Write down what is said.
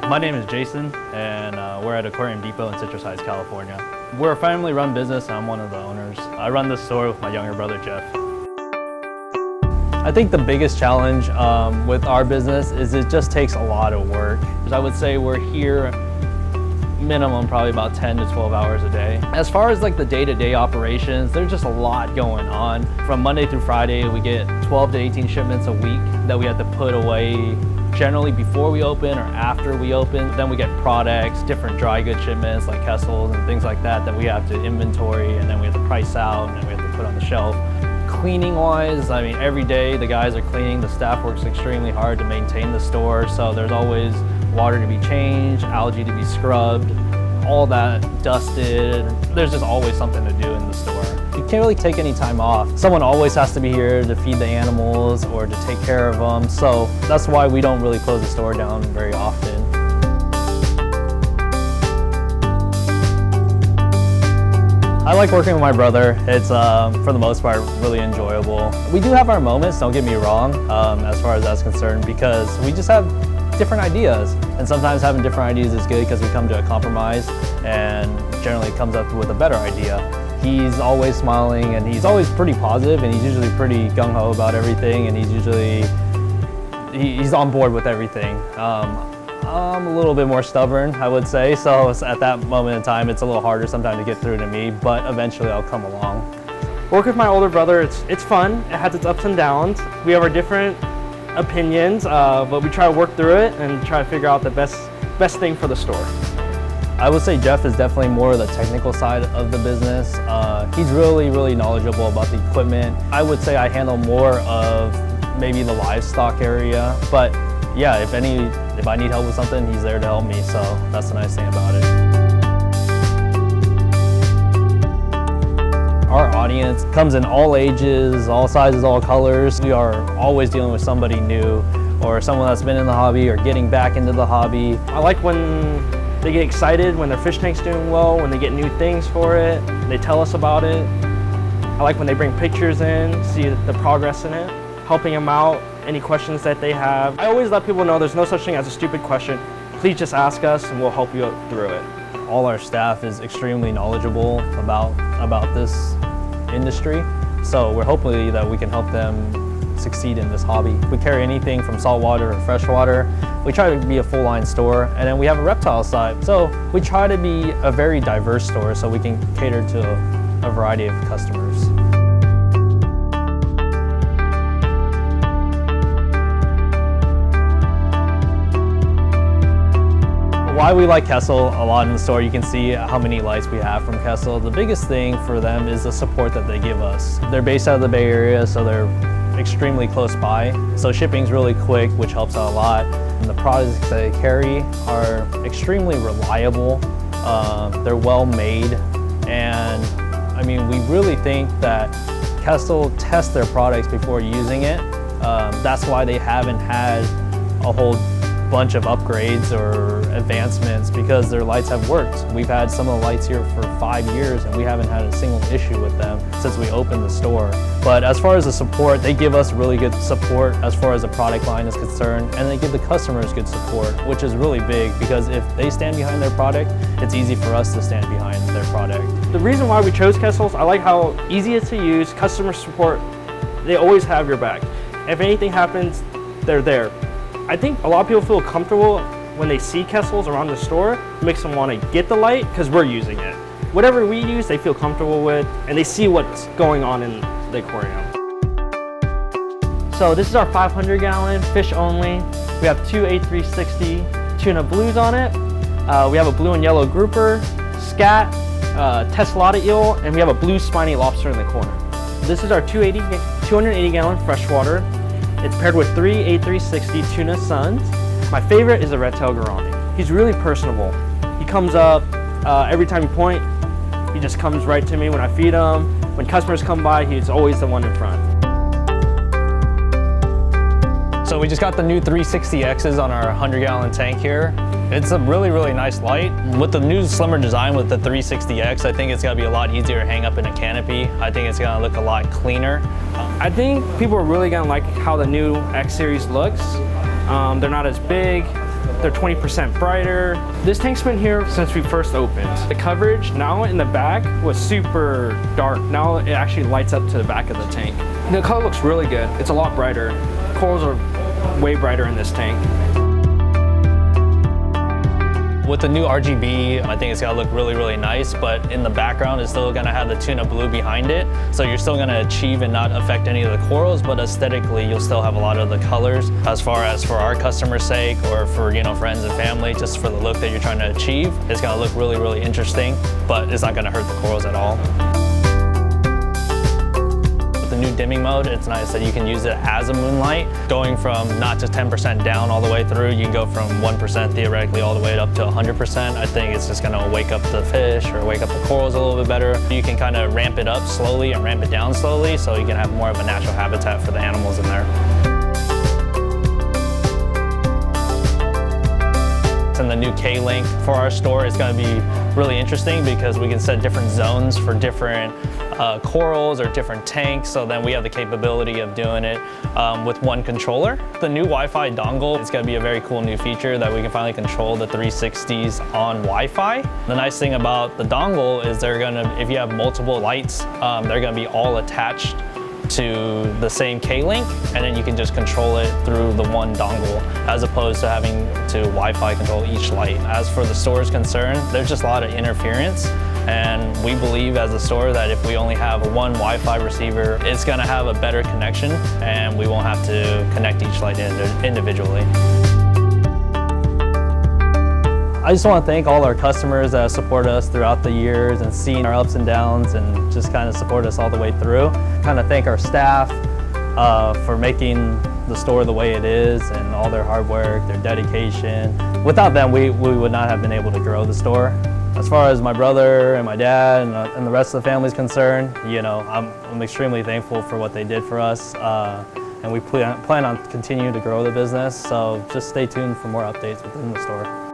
My name is Jason, and we're at Aquarium Depot in Citrus Heights, California. We're a family-run business, and I'm one of the owners. I run this store with my younger brother, Jeff. I think the biggest challenge with our business is it just takes a lot of work. I would say we're here minimum probably about 10 to 12 hours a day. As far as like the day-to-day operations, there's just a lot going on. From Monday through Friday, we get 12 to 18 shipments a week that we have to put away generally before we open or after we open. Then we get products, different dry good shipments like Kessels and things like that we have to inventory, and then we have to price out, and then we have to put on the shelf. Cleaning wise, I mean, every day the guys are cleaning. The staff works extremely hard to maintain the store, so there's always water to be changed, algae to be scrubbed, all that dusted. There's just always something to do in the store. You can't really take any time off. Someone always has to be here to feed the animals or to take care of them, so that's why we don't really close the store down very often. I like working with my brother. It's, for the most part, really enjoyable. We do have our moments, don't get me wrong, as far as that's concerned, because we just have different ideas. And sometimes having different ideas is good because we come to a compromise and generally comes up with a better idea. He's always smiling and he's always pretty positive, and he's usually pretty gung-ho about everything, and he's on board with everything. I'm a little bit more stubborn, I would say, so at that moment in time it's a little harder sometimes to get through to me, but eventually I'll come along. Work with my older brother, it's fun. It has its ups and downs. We have our different opinions, but we try to work through it and try to figure out the best thing for the store. I would say Jeff is definitely more of the technical side of the business. He's really knowledgeable about the equipment. I would say I handle more of maybe the livestock area, but yeah, if I need help with something, he's there to help me, so that's the nice thing about it. Our audience comes in all ages, all sizes, all colors. We are always dealing with somebody new or someone that's been in the hobby or getting back into the hobby. I like when they get excited, when their fish tank's doing well, when they get new things for it, they tell us about it. I like when they bring pictures in, see the progress in it, helping them out, any questions that they have. I always let people know there's no such thing as a stupid question. Please just ask us and we'll help you through it. All our staff is extremely knowledgeable about this industry, so we're hoping that we can help them succeed in this hobby. We carry anything from saltwater or freshwater. We try to be a full line store, and then we have a reptile side. So we try to be a very diverse store so we can cater to a variety of customers. Why we like Kessel a lot in the store, you can see how many lights we have from Kessel. The biggest thing for them is the support that they give us. They're based out of the Bay Area, so they're extremely close by. So shipping's really quick, which helps out a lot. And the products that they carry are extremely reliable. They're well made. And I mean, we really think that Kessel tests their products before using it. That's why they haven't had a whole bunch of upgrades or advancements, because their lights have worked. We've had some of the lights here for 5 years and we haven't had a single issue with them since we opened the store. But as far as the support, they give us really good support as far as the product line is concerned, and they give the customers good support, which is really big, because if they stand behind their product, it's easy for us to stand behind their product. The reason why we chose Kessels, I like how easy it is to use, customer support, they always have your back. If anything happens, they're there. I think a lot of people feel comfortable when they see Kessels around the store. It makes them want to get the light because we're using it. Whatever we use, they feel comfortable with, and they see what's going on in the aquarium. So this is our 500-gallon fish only. We have 2 A360 tuna blues on it. We have a blue and yellow grouper, scat, Tesselata eel, and we have a blue spiny lobster in the corner. This is our 280-gallon freshwater. It's paired with 3 A360 tuna suns. My favorite is a reptile gourami. He's really personable. He comes up every time you point. He just comes right to me when I feed him. When customers come by, he's always the one in front. So we just got the new 360Xs on our 100-gallon tank here. It's a really nice light. With the new slimmer design with the 360X, I think it's gonna be a lot easier to hang up in a canopy. I think it's gonna look a lot cleaner. I think people are really gonna like how the new X series looks. They're not as big, They're 20% brighter. This tank's been here since we first opened. The coverage now in the back was super dark. Now it actually lights up to the back of the tank. The color looks really good. It's a lot brighter. Corals are way brighter in this tank. With the new RGB, I think it's gonna look really, really nice, but in the background, it's still gonna have the tuna blue behind it. So you're still gonna achieve and not affect any of the corals, but aesthetically, you'll still have a lot of the colors. As far as for our customer's sake, or for friends and family, just for the look that you're trying to achieve, it's gonna look really, really interesting, but it's not gonna hurt the corals at all. The new dimming mode, it's nice that you can use it as a moonlight, going from not just 10% down all the way through. You can go from 1% theoretically all the way up to 100%. I think it's just gonna wake up the fish or wake up the corals a little bit better. You can kind of ramp it up slowly and ramp it down slowly, so you can have more of a natural habitat for the animals in there. And the new K-Link for our store is going to be really interesting because we can set different zones for different corals or different tanks, so then we have the capability of doing it with one controller. The new Wi-Fi dongle is going to be a very cool new feature that we can finally control the 360s on Wi-Fi. The nice thing about the dongle is if you have multiple lights, they're going to be all attached to the same K-Link, and then you can just control it through the one dongle as opposed to having to Wi-Fi control each light. As for the store is concerned, there's just a lot of interference, and we believe as a store that if we only have one Wi-Fi receiver, it's going to have a better connection and we won't have to connect each light individually. I just want to thank all our customers that support us throughout the years and seen our ups and downs and just kind of support us all the way through. Kind of thank our staff for making the store the way it is and all their hard work, their dedication. Without them, we would not have been able to grow the store. As far as my brother and my dad and the rest of the family is concerned, I'm extremely thankful for what they did for us. And we plan on continuing to grow the business, so just stay tuned for more updates within the store.